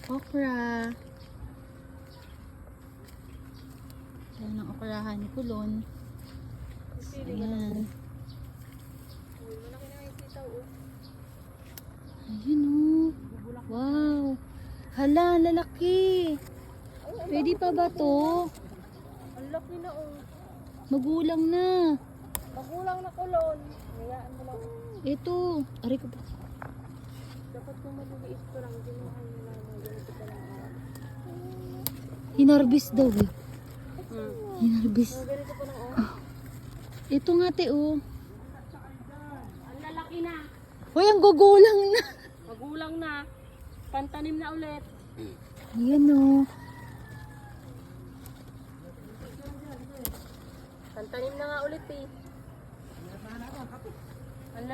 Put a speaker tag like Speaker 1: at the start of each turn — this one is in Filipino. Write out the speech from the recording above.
Speaker 1: Okra. Yan ang okrahan ni Kulon. Ayan.
Speaker 2: Malaki na yung sitaw, oh.
Speaker 1: Ayun oh. Wow. Hala, lalaki. Pwede pa ba to?
Speaker 2: Ang laki na, oh.
Speaker 1: Magulang na.
Speaker 2: Magulang na Kulon. Hayaan mo lang.
Speaker 1: Ito. Aray ko pa.
Speaker 2: Dapat kung maliliit ko lang, ginuhan mo lang. Ganito pa lang.
Speaker 1: Hinarbis daw eh. Hinarbis.
Speaker 2: Ganito pa lang, oh.
Speaker 1: Ito nga te oh.
Speaker 2: Ang lalaki na.
Speaker 1: Hoy, ang gugulang na.
Speaker 2: Magulang na. Pantanim na ulit.
Speaker 1: Ayan oh.
Speaker 2: Pantanim na nga ulit, eh.